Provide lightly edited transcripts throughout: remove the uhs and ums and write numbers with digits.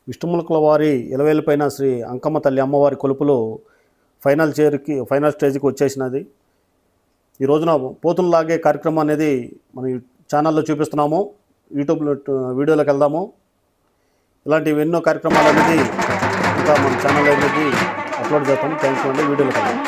విష్ణుములకుల వారి ఇలవేలుపైన శ్రీ అంకమ్మ తల్లి అమ్మవారి కొలుపులు ఫైనల్ స్టేజ్కి వచ్చేసినది. ఈ రోజున పోతుల్లాగే కార్యక్రమం అనేది మన ఛానల్లో చూపిస్తున్నాము. యూట్యూబ్లో వీడియోలోకి వెళ్దాము. ఇలాంటివి ఎన్నో కార్యక్రమాలు అనేది ఇంకా మన ఛానల్ అనేది అప్లోడ్ చేస్తాము. థ్యాంక్స్ అండి. వీడియోలోకి వెళ్దాము.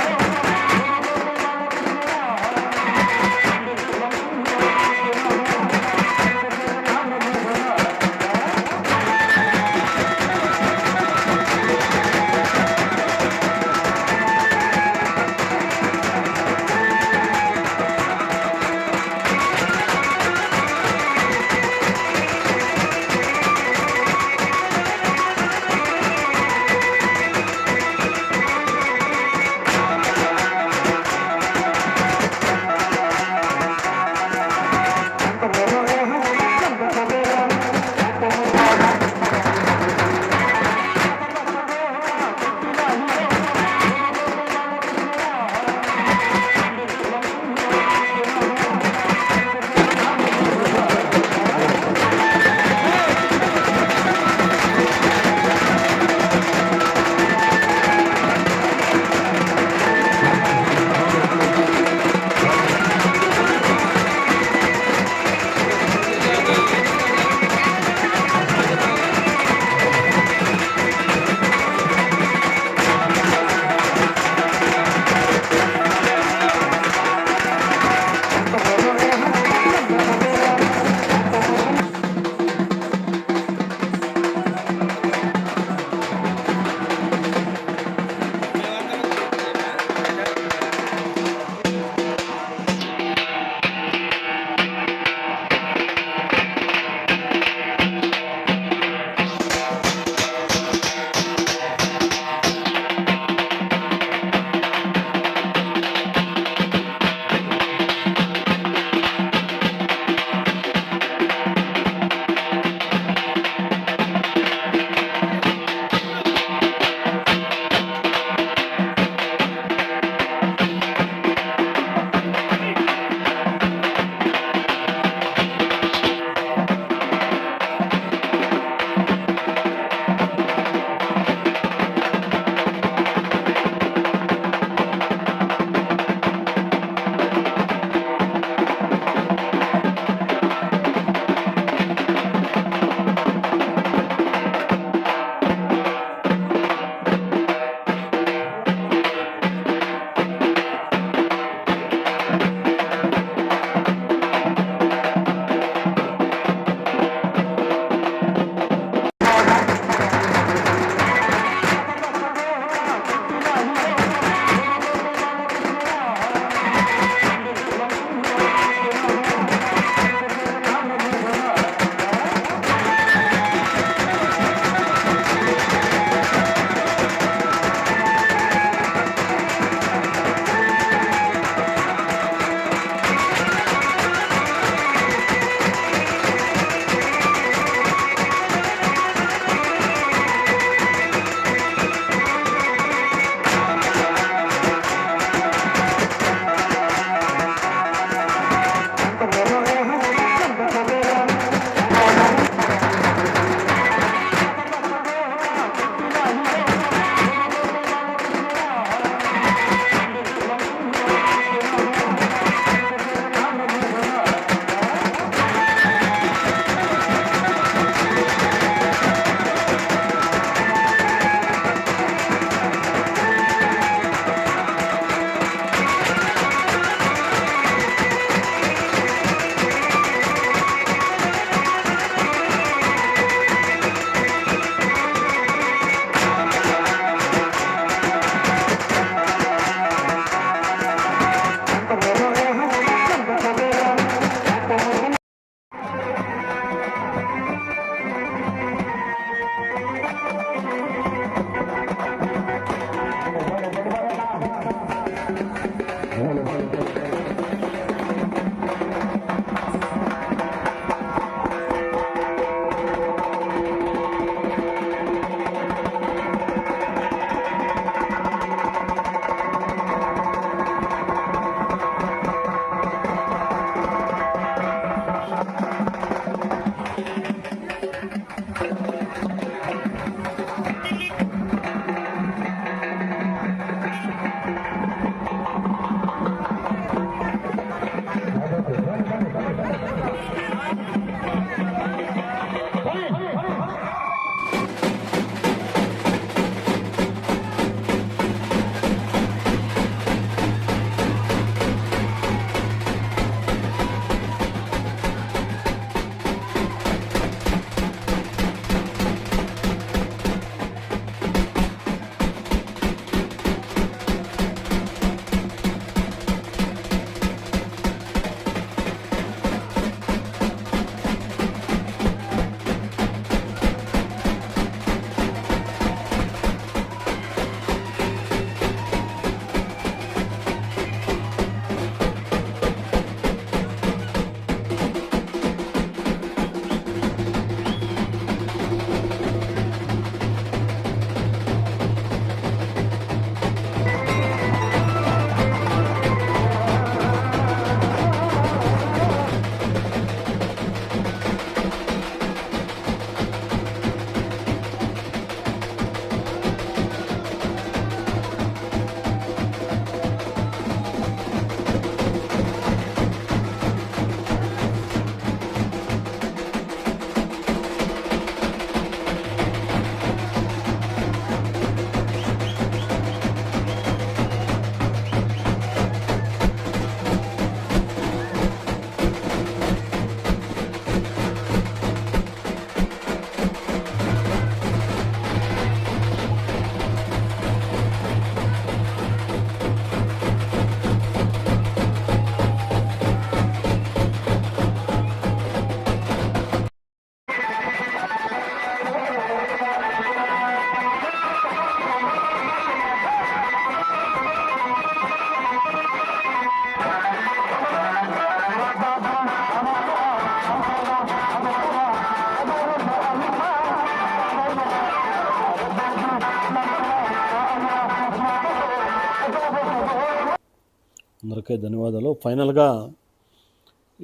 అందరికీ ధన్యవాదాలు. ఫైనల్గా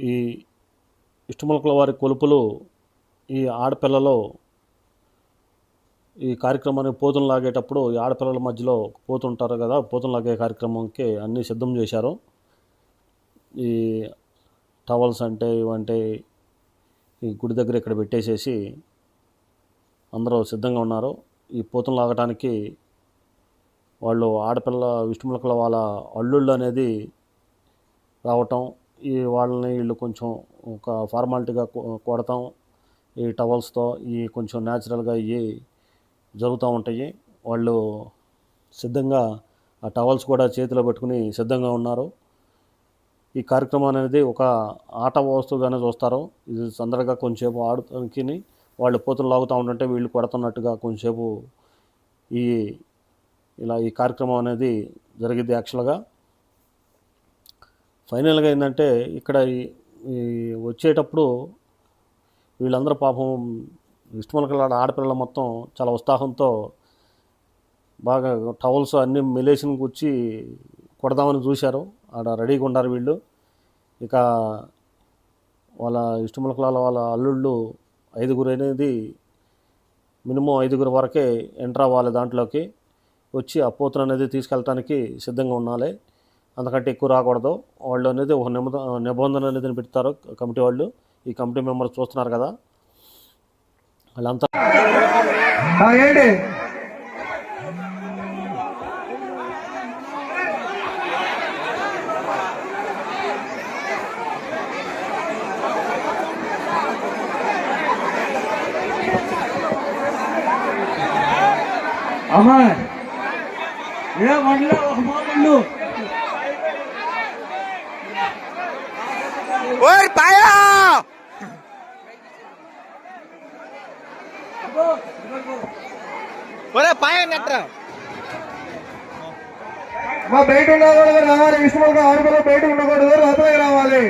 ఈ ఇష్టములకల వారి కొలుపులు ఈ ఆడపిల్లలో ఈ కార్యక్రమాన్ని పోతులు లాగేటప్పుడు ఈ ఆడపిల్లల మధ్యలో పోతుంటారు కదా, పోతులు లాగే కార్యక్రమంకి అన్నీ సిద్ధం చేశారు. ఈ టవల్స్ అంటే ఇవంటే ఈ గుడి దగ్గర ఇక్కడ పెట్టేసేసి అందరూ సిద్ధంగా ఉన్నారు. ఈ పోతులు లాగటానికి వాళ్ళు ఆడపిల్ల విష్ణుములకల వాళ్ళ అల్లుళ్ళు అనేది రావటం, ఈ వాళ్ళని వీళ్ళు కొంచెం ఒక ఫార్మాలిటీగా కొడతాం ఈ టవల్స్తో. ఈ కొంచెం న్యాచురల్గా ఇవి జరుగుతూ ఉంటాయి. వాళ్ళు సిద్ధంగా ఆ టవల్స్ కూడా చేతిలో పెట్టుకుని సిద్ధంగా ఉన్నారు. ఈ కార్యక్రమం అనేది ఒక ఆట వస్తువుగానే చూస్తారు. ఇది సందడిగా కొంచెంసేపు ఆడుతానికి వాళ్ళు పోతులు లాగుతూ ఉంటుంటే వీళ్ళు కొడుతున్నట్టుగా కొంచెంసేపు ఇలా ఈ కార్యక్రమం అనేది జరిగింది. యాక్చువల్గా ఫైనల్గా ఏంటంటే ఇక్కడ ఈ వచ్చేటప్పుడు వీళ్ళందరూ పాపం ఇష్టములకల ఆడపిల్లలు మొత్తం చాలా ఉత్సాహంతో బాగా టవల్స్ అన్నీ మిలేషన్ కూర్చి కొడదామని చూశారు. ఆడ రెడీగా ఉన్నారు వీళ్ళు. ఇక వాళ్ళ ఇష్టములకల వాళ్ళ అల్లుళ్ళు 5 అనేది మినిమం 5 వరకే ఎంటర్ అవ్వాలి. దాంట్లోకి వచ్చి ఆ పోతులు అనేది తీసుకెళ్ళటానికి సిద్ధంగా ఉండాలి. అంతకంటే ఎక్కువ రాకూడదు. వాళ్ళు అనేది ఒక నిబంధన అనేది పెడతారు కమిటీ వాళ్ళు. ఈ కమిటీ మెంబర్స్ చూస్తున్నారు కదా, వాళ్ళంతా అమ్మా ఏ మండలో ఒక మామూలు ఓయ్ పాయా ఒరే పాయా నెట్రా మా బయట ఉండకూడదు, రావాలి. విష్ణుములక ఆడపిల్ల బయట ఉండకూడదు, లోపలికి రావాలి.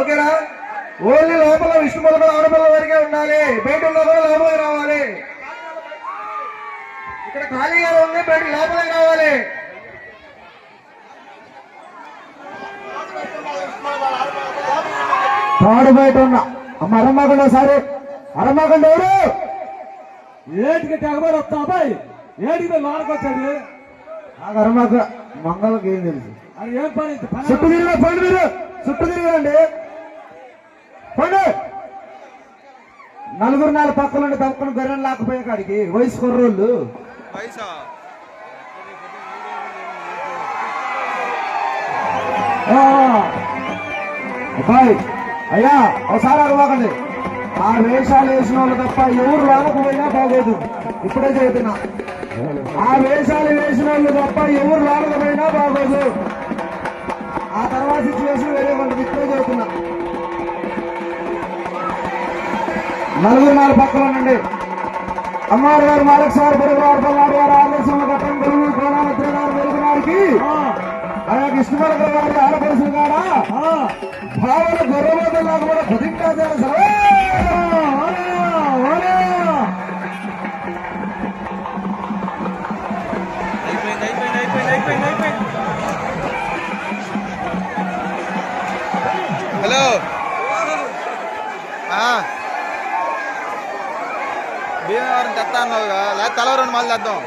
ఓకేనా? ఓన్లీ లోపల విష్ణుములక ఆడపిల్ల వరకే ఉండాలి. బయట ఉండకూడదు, లోపలికి రావాలి. ఇక్కడ ఖాళీగా ఉంది, బయట లోపలికి రావాలి. తాడు బయట ఉన్నా అమ్మ అరమ్మకుండా సరే అరమ్మకుండా ఎవరు ఏటికి తెగబడి వస్తా అబ్బాయి, ఏటికి లోనకొచ్చాడు. నాకు అరమ్మక మంగళకి ఏం తెలుసు. అది ఏం పని చుట్టూ తిరిగా పండు, మీరు చుట్టూ తిరగండి పండు. 4 పక్కలుండి తప్పుకుని గొర్రెలు లాకపోయే కాడికి వయసు కుర్రోళ్ళు. అబ్బాయి అయ్యా ఒకసారి అరవకండి. ఆ వేషాలు వేసిన వాళ్ళు తప్ప ఎవరు రాకపోయినా బాగోదు. ఇప్పుడే చెబుతున్నా, ఆ వేషాలు వేసిన వాళ్ళు తప్ప ఎవరు రాకపోయినా బాగోదు. ఆ తర్వాత సిచ్యువేషన్ వేరే వాళ్ళకి ఇప్పుడే చెబుతున్నా. 4 పక్కల ఉండండి. అమ్మారు గారు మాలకసారి పెరుగువారు పల్నాడు గారు ఆదర్శంలో కట్టం తెలుగు కోలామిత్ర గారు వెలుగునారికి ఆయా కృష్ణమల గారి ఆడపడుచులు కాడా భావన గొర్రెలకు కూడా ప్రతిజ్ఞ చేస్తారు. హలో భీమవరం తెస్తా అన్నావుగా, లేకపోతే తలవరం మళ్ళీ తెద్దాం.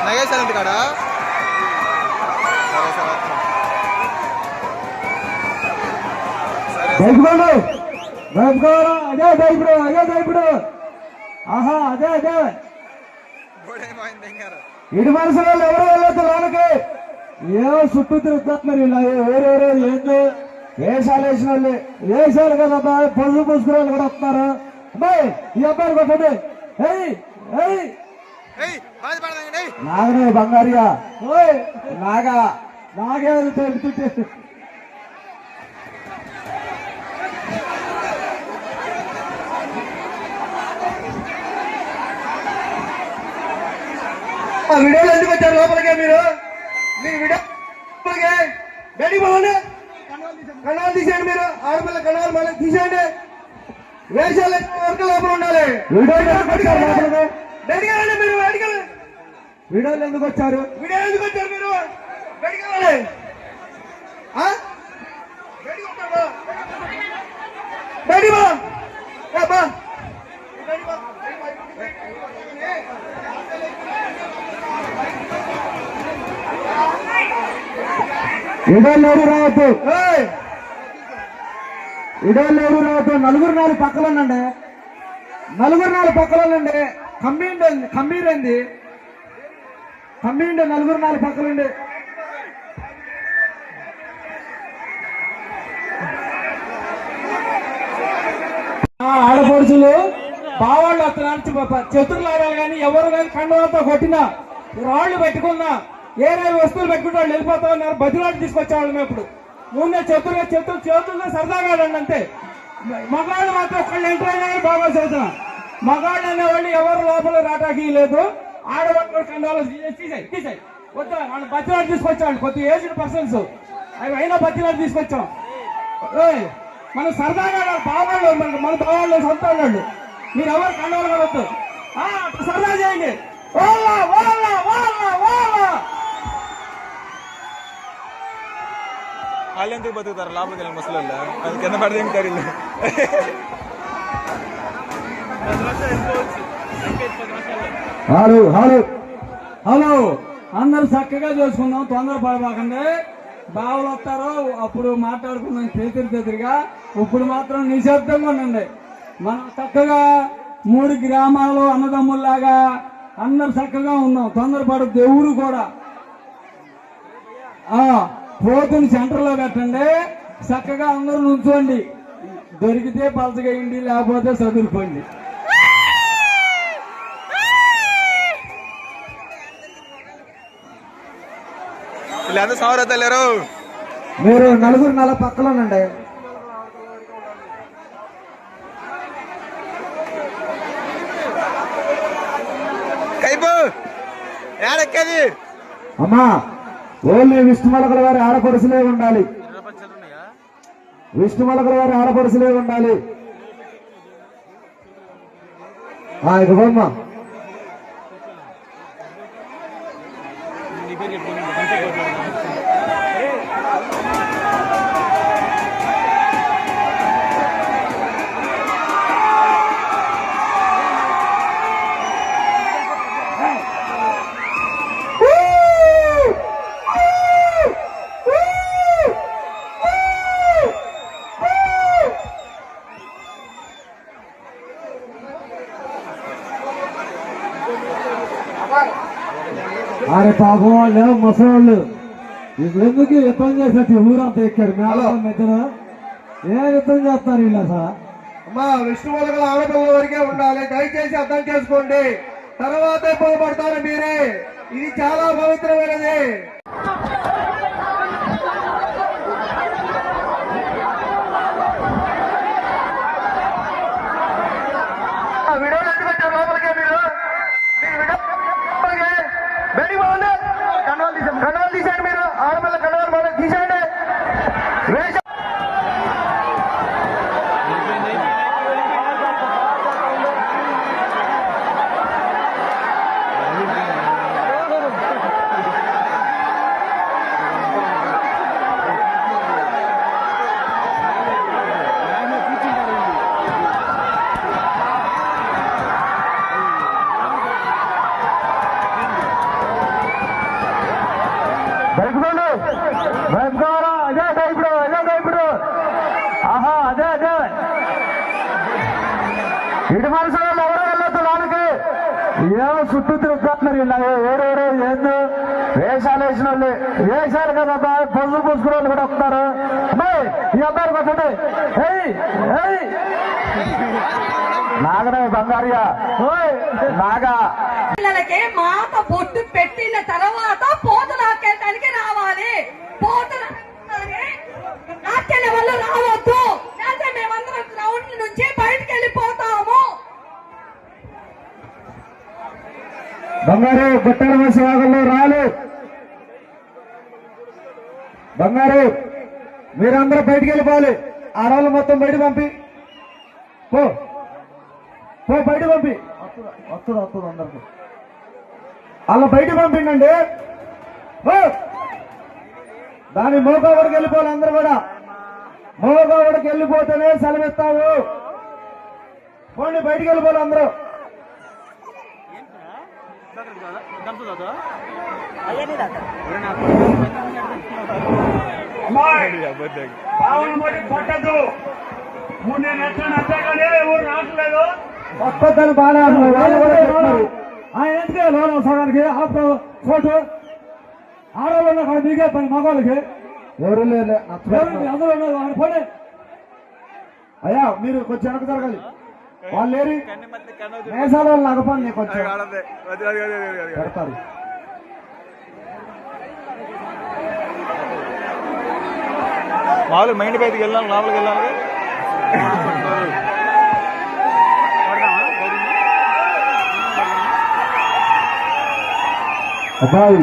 నగేశారు ఇంటి కాడా? ఆహా అదే అదే ఇటు మనుషులు ఎవరో వెళ్ళొద్దు లోనకి. ఏమో చుట్టూ తిరుగుతున్నారు ఇలా ఎవరెవరో ఏందో వేషాలు వేసిన వాళ్ళే. వేషాలు కదా అబ్బాయి, పొద్దు పుసుకునే వాళ్ళు కూడా వస్తున్నారు. అబ్బాయి ఈ అబ్బాయిని కొట్టండి. నాగనే బంగారుగా నాగా నాగే తెలుపుతుంటే వీడియోలు ఎందుకు వచ్చారు లోపలికే? మీరు వీడియో గడి పోండి, కణాలు తీసేయండి. మీరు ఆడపిల్ల కణాలు మళ్ళీ తీసేయండి. వేషాలు వరకు లోపల ఉండాలి. వీడియో మీరు వీడియోలు ఎందుకు వచ్చారు వీడియో ఎందుకు వచ్చారు మీరు బయటికి వెళ్ళాలి ఆ? బయటికి వస్తావా? బయటికి పో. ఏ బా. బయటికి పో. వీడియోలు ఎవరు రావద్దు ఏయ్! వీడియోలు ఎవరు రావద్దు. నలుగురు నాలుగు పక్కలోనండి, నలుగురు నాలుగు పక్కలోనండి. కమ్మీరండి నలుగురు నాలుగు పక్కలండి. ఆడపడుచులు బావాళ్ళు వస్తున్నారు, చతురు లాగాలి కానీ ఎవరు కానీ కండవాళ్ళతో కొట్టినా రాళ్ళు పెట్టుకున్నా ఏరే వస్తువులు పెట్టుకుంటే వాళ్ళు వెళ్ళిపోతా ఉన్నారు. బదిలాడు తీసుకొచ్చేవాళ్ళు మేము ఇప్పుడు ముందే చేతుల్లో సరదాగా ఆడండి అంతే. మగాళ్ళు మాత్రం ఒకళ్ళు ఎంటర్ అయినా బాగా చదువుతున్నా. మగాళ్ళు అనేవాళ్ళు ఎవరు లోపల రాటాకి లేదు. ఆడవాళ్ళు కండవాళ్ళు తీసాయి వద్దా వాళ్ళు బతిలాడు తీసుకొచ్చాడు. కొద్ది ఏజ్డ్ పర్సన్స్ అవి అయినా బతిలాడు తీసుకొచ్చాం. మనం సరదాగా బావాళ్ళు మన బావాళ్ళు సొంత వాళ్ళు. మీరు ఎవరు కండవాళ్ళు కలవద్దు, సరదా చేయండి. వాళ్ళు ఎందుకు బతుకుతారు లోపలికి వెళ్ళి ముసలి అది కింద పడితే ఇంటారు ఇల్లు హలో హలో హలో అందరు చక్కగా చేసుకుందాం, తొందరపడబాకండి. బావులు వస్తారో అప్పుడు మాట్లాడుకుందాం తెదిరిగా. ఇప్పుడు మాత్రం నిశ్శబ్దంగా ఉండండి. మనం చక్కగా 3 గ్రామాలు అన్నదమ్ముల్లాగా అందరు చక్కగా ఉన్నాం. తొందరపడద్దు ఎవరు కూడా. పోతుని సెంటర్ లో పెట్టండి, చక్కగా అందరూ నుంచోండి. దొరికితే పలచగేయండి, లేకపోతే చదువుకోండి. వీళ్ళందరూ సౌరత లేరు. మీరు నలుగురు నాలుగు పక్కలోనండి. కైపు ఏడెక్కేది అమ్మా ఓన్లీ విష్ణుమలకల వారి ఆడపడుసులే ఉండాలి. విష్ణుమలకల వారి ఆడపడుసులే ఉండాలి. ఇక బొమ్మ అరే పాపం వాళ్ళు ముసలోళ్ళు ఎందుకు యుద్ధం చేసినట్టు ఊరంతా ఎక్కారు. మేళం మధ్యన ఏ యుద్ధం చేస్తారు వీళ్ళు అసలు? అమ్మా విష్ణువుల ఆడపిల్లల వరకే ఉండాలి, దయచేసి అర్థం చేసుకోండి. తర్వాత ఇబ్బంది మీరే. ఇది చాలా పవిత్రమైనది. వీడియోలు ఎందుకు వచ్చారు లోపలికే మీరు? బయటికి పోండి. కండవాలు తీసేయండి. మీరు ఆడపిల్ల కండవాలు తీసేయండి. ఇటు మనసు వాళ్ళు ఎవరో వెళ్ళొద్దు లోనికి. ఏమో చుట్టూ తిరుగుతున్నారు ఇలా ఎవరెవరో ఏందో వేషాలు వేసిన వాళ్ళు. వేషాలు కదా పొద్దు పూసుకునే వాళ్ళు కూడా వస్తారు. ఈ అబ్బాయి కొట్టండి. నాగనే బంగారుగా నాగా పిల్లలకి మాత బొట్టు పెట్టిన తర్వాత పోత నాట్యానికి రావాలి. పోత నాట్యాల వల్ల రావద్దు, లేకపోతే మేమందరం గ్రౌండ్ నుంచి బయటకు వెళ్ళిపోతాము. బంగారు గుట్టల వేసే వాగల్లో రాలు. బంగారు మీరందరూ బయటికి వెళ్ళిపోవాలి. ఆడవాళ్ళు మొత్తం బయట పంపి పో బయట పంపి. వస్తుంది అందరికి. అలా బయట పంపిండండి. దాని మోగోడికి వెళ్ళిపోవాలి. అందరూ కూడా మోగోడికి వెళ్ళిపోతేనే సెలవిస్తావు. పోండి, బయటికి వెళ్ళిపోవాలి అందరూ. కొట్టద్దు. 3 నెలలు అంతేగానే ఎవరు రావట్లేదు. కొత్తదని బాగా ఎందుకే లోన్ అవసరానికి కోటు ఆడవాళ్ళు అక్కడ దిగే పని మగవాళ్ళకి ఎవరు లేదు. అందరూ ఉన్నారు పోనీ. అయ్యా మీరు కొంచెం వెనక జరగాలి. వాళ్ళు లేరు మేసాల వాళ్ళు నగపండి. నీకు కొంచెం పెడతారు. మామూలు మైండ్ బయటకు వెళ్ళాలి, లోపలికి వెళ్ళాలి. అబ్బాయి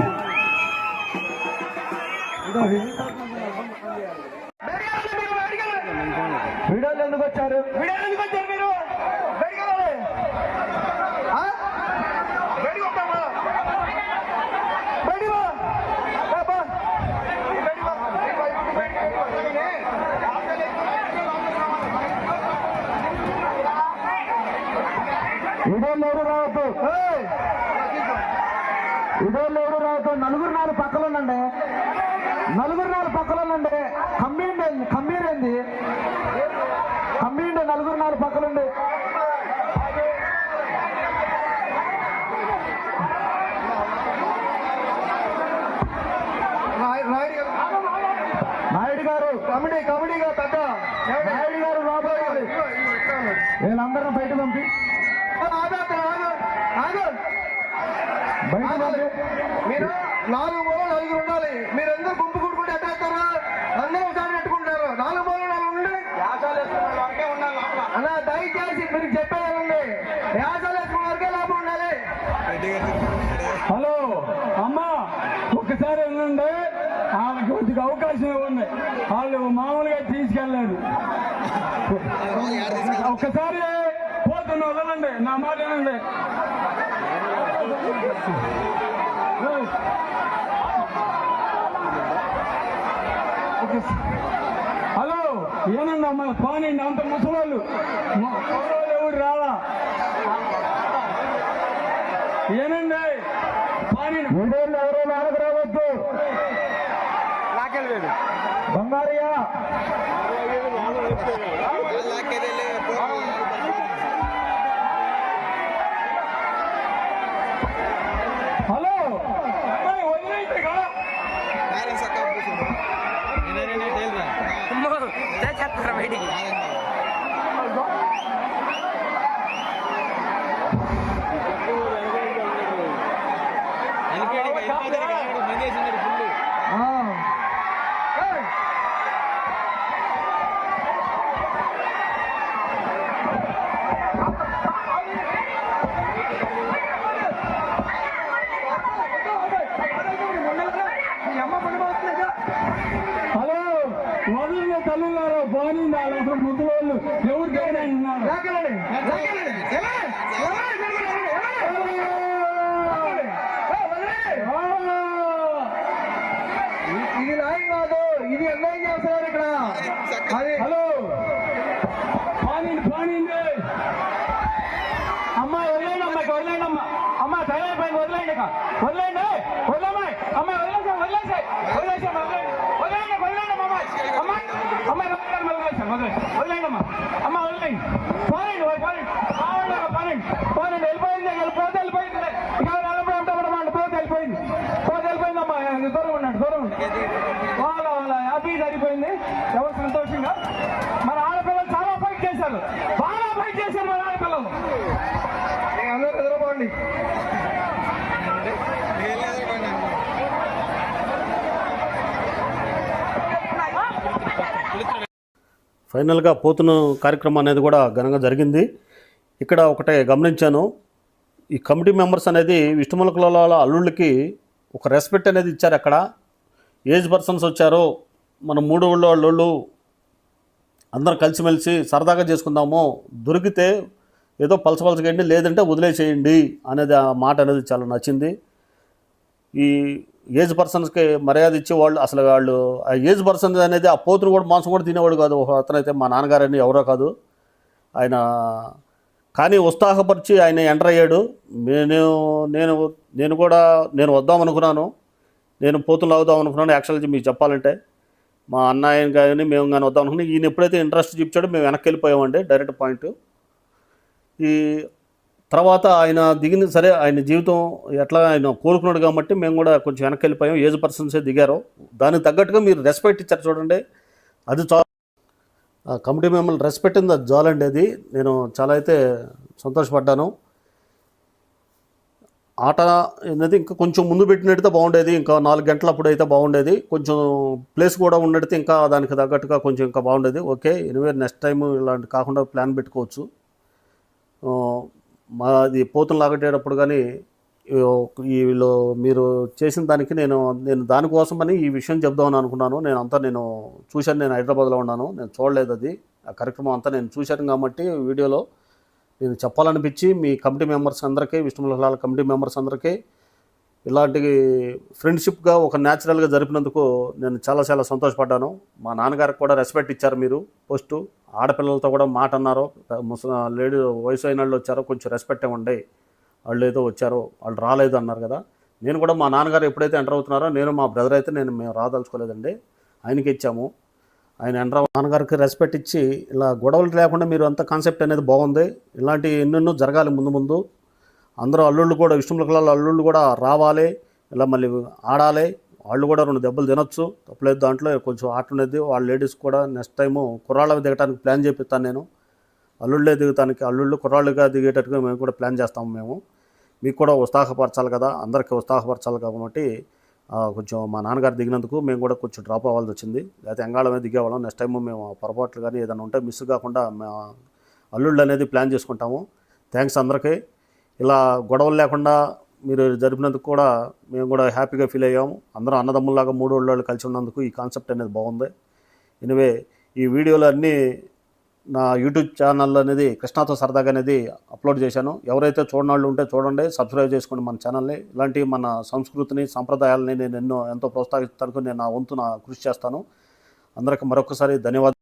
వీడియోలు ఎందుకు వచ్చారు? మీరు బయటికి వెళ్ళాలి. బయటికి వస్తామా? బయటికి వా. వీడియోలు ఎవరు రావద్దు. వీడియోలు ఎవరు రావద్దు. నలుగురు 4 పక్కలు ఉండండి. నలుగురు 4 పక్కలు ఉండండి. కమ్మీండి కమ్మీరేంది కమ్మీండి. నలుగురు 4 పక్కలుండి. నాయుడు గారు కమిటీగా పెద్ద నాయుడు గారు లోపలి వీళ్ళందరూ బయట పంపి బయట పంపి. మీరు 4 మూలలు 4 ఉండాలి. మీరు అందరూ గుంపు కూడుకుంటే ఎట్టేస్తారా? అందరూ ఒకసారి పెట్టుకుంటారు. 4 మూలలు 4 ఉండి అలా దయచేసి మీరు చెప్పేయాలండి. యాసాలు వేసుకున్న వరకే లోపల ఉండాలి. హలో అమ్మా, ఒక్కసారి వెళ్ళండి. వాళ్ళకి కొద్దిగా అవకాశం ఇవ్వండి. వాళ్ళు మామూలుగా తీసుకెళ్ళలేదు. ఒక్కసారి పోతున్న వదలండి. నా మాట వినండి. హలో ఏనండి అమ్మా, పానండి. అంత ముసలోళ్ళు ఎవరు రాలా? ఏనండి పానండి. వీడియోలు ఎవరో నాలుగు రావద్దు. బంగారయ్య హలో వదిలేండి. హలో వదిలిన తల్లులారా, బాగుంది. అసలు ముందు వాళ్ళు ఎవరు దేవుడు ఇది లైన్ కాదు, ఇది ఎంజాయ్ చేస్తున్నారు ఇక్కడ. హలో పానింది అమ్మా, వదిలేండి అమ్మాయికి, వదిలేండి అమ్మా. అమ్మా తయారు పైన వదిలేండి, వదిలేండి, వదిలేమ్మాయి. అమ్మాయి వదిలేసాం, వదిలేసాయి, వదిలేసాం, వదిలేండి, వదిలేండి, వదిలేండి అమ్మాయి. అమ్మాయి అమ్మాయి వదిలేసాం, వదిలేండి అమ్మా. అమ్మ వదిలేండి, పోనండి, పోనండి. వెళ్ళిపోతే వెళ్ళిపోయింది. ఇక నలభై ఉంటా పోతే వెళ్ళిపోయిందమ్మా. దూరం ఉన్నాడు, దూరం వాళ్ళ హ్యాపీ సరిపోయింది. ఎవరు సంతోషంగా. మన ఆడపిల్లలు చాలా ఫైట్ చేశారు, బాగా ఫైట్ చేశారు మన ఆడపిల్లలు. అందరూ ఎదురుకోండి. ఫైనల్గా పోతున్న కార్యక్రమం అనేది కూడా ఘనంగా జరిగింది. ఇక్కడ ఒకటే గమనించాను, ఈ కమిటీ మెంబర్స్ అనేది విష్ణుముల కులాల అల్లుళ్ళకి ఒక రెస్పెక్ట్ అనేది ఇచ్చారు. అక్కడ ఏజ్ పర్సన్స్ వచ్చారో మన 3 ఊళ్ళో వాళ్ళు అందరం కలిసిమెలిసి సరదాగా చేసుకుందాము, దొరికితే ఏదో పలసపలసగండి, లేదంటే వదిలేసేయండి అనేది ఆ మాట అనేది చాలా నచ్చింది. ఈ ఏజ్ పర్సన్స్కి మర్యాద ఇచ్చేవాళ్ళు, అసలు వాళ్ళు ఆ ఏజ్ పర్సన్ అనేది ఆ పోతును కూడా మాంసం కూడా తినేవాడు కాదు. ఒక అతనైతే మా నాన్నగారని ఎవరో కాదు ఆయన, కానీ ఉత్సాహపరిచి ఆయన ఎంటర్ అయ్యాడు. నేను నేను నేను కూడా వద్దామనుకున్నాను, నేను పోతులు లాగుదాం అనుకున్నాను. యాక్చువల్గా మీకు చెప్పాలంటే మా అన్నయ్య కానీ మేము కానీ వద్దాం అనుకున్నాం. ఈయన ఎప్పుడైతే ఇంట్రెస్ట్ చూపించాడో మేము వెనక్కి వెళ్ళిపోయామండి, డైరెక్ట్ పాయింట్. ఈ తర్వాత ఆయన దిగింది సరే, ఆయన జీవితం ఎట్లా ఆయన కోరుకున్నాడు కాబట్టి మేము కూడా కొంచెం వెనక్కి వెళ్ళిపోయాం. ఏజ్ పర్సన్సే దిగారు, దానికి తగ్గట్టుగా మీరు రెస్పెక్ట్ ఇచ్చారు చూడండి, అది చాలా కమిటీ మిమ్మల్ని రెస్పెక్ట్ ఉంది, అది చాలండి. అది నేను చాలా అయితే సంతోషపడ్డాను. ఆట అనేది ఇంకా కొంచెం ముందు పెట్టినట్టయితే బాగుండేది, ఇంకా 4 గంటల అప్పుడు అయితే బాగుండేది. కొంచెం ప్లేస్ కూడా ఉన్నట్టయితే ఇంకా దానికి తగ్గట్టుగా కొంచెం ఇంకా బాగుండేది. ఓకే, ఎనివే నెక్స్ట్ టైం ఇలాంటి కాకుండా ప్లాన్ పెట్టుకోవచ్చు. మాది పోతులు లాగట్టేటప్పుడు కానీ వీళ్ళు మీరు చేసిన దానికి నేను దానికోసమని ఈ విషయం చెప్దామని అనుకున్నాను. నేను చూశాను, నేను హైదరాబాద్లో ఉన్నాను, నేను చూడలేదు అది ఆ కార్యక్రమం అంతా నేను చూశాను కాబట్టి వీడియోలో నేను చెప్పాలనిపించి మీ కమిటీ మెంబర్స్ అందరికీ, విష్ణుమహలాల కమిటీ మెంబర్స్ అందరికీ ఇలాంటి ఫ్రెండ్షిప్గా ఒక న్యాచురల్గా జరిపినందుకు నేను చాలా చాలా సంతోషపడ్డాను. మా నాన్నగారికి కూడా రెస్పెక్ట్ ఇచ్చారు మీరు. పోస్టు ఆడపిల్లలతో కూడా మాట అన్నారు, లేడీ వయసు అయిన వాళ్ళు వచ్చారో కొంచెం రెస్పెక్ట్ ఇవ్వండి, వాళ్ళు ఏదో వచ్చారో వాళ్ళు రాలేదు అన్నారు కదా. నేను కూడా మా నాన్నగారు ఎప్పుడైతే ఎంటర్ అవుతున్నారో నేను మా బ్రదర్ అయితే మేము రాదలుచుకోలేదండి, ఆయనకి ఇచ్చాము. ఆయన ఎంటర్ నాన్నగారికి రెస్పెక్ట్ ఇచ్చి ఇలా గొడవలు లేకుండా మీరు అంత కాన్సెప్ట్ అనేది బాగుంది. ఇలాంటి ఎన్నెన్నో జరగాలి ముందు. అందరూ అల్లుళ్ళు కూడా, విష్ణుమహలాల అల్లుళ్ళు కూడా రావాలి, ఇలా మళ్ళీ ఆడాలి, వాళ్ళు కూడా 2 దెబ్బలు తినొచ్చు, తప్పలేదు దాంట్లో. కొంచెం ఆట ఉండేది. వాళ్ళ లేడీస్ కూడా నెక్స్ట్ టైము కుర్రాళ్ళ దిగటానికి ప్లాన్ చేపిస్తాను నేను, అల్లుళ్ళే దిగటానికి, అల్లుళ్ళు కుర్రాళ్ళుగా దిగేటట్టుగా మేము కూడా ప్లాన్ చేస్తాము. మేము మీకు కూడా ఉత్సాహపరచాలి కదా, అందరికీ ఉత్సాహపరచాలి కాబట్టి కొంచెం మా నాన్నగారు దిగినందుకు మేము కూడా కొంచెం డ్రాప్ అవ్వాల్సి వచ్చింది, లేకపోతే ఎంగాళమే దిగేవాళ్ళం. నెక్స్ట్ టైము మేము పొరపాట్లు కానీ ఏదైనా ఉంటే మిస్ కాకుండా మేము అల్లుళ్ళు అనేది ప్లాన్ చేసుకుంటాము. థ్యాంక్స్ అందరికీ. ఇలా గొడవలు లేకుండా మీరు జరిపినందుకు కూడా మేము కూడా హ్యాపీగా ఫీల్ అయ్యాము. అందరం అన్నదమ్ముల్లాగా 3 వాళ్ళు కలిసి ఉన్నందుకు ఈ కాన్సెప్ట్ అనేది బాగుంది. ఎనివే ఈ వీడియోలు అన్నీ నా యూట్యూబ్ ఛానల్ అనేది కృష్ణాతో సరదాగా అనేది అప్లోడ్ చేశాను. ఎవరైతే చూడనాళ్ళు ఉంటే చూడండి, సబ్స్క్రైబ్ చేసుకోండి మన ఛానల్ని. ఇలాంటి మన సంస్కృతిని, సంప్రదాయాలని నేను ఎంతో ప్రోత్సహిస్తానికి నేను నా వంతు కృషి చేస్తాను. అందరికీ మరొకసారి ధన్యవాదాలు.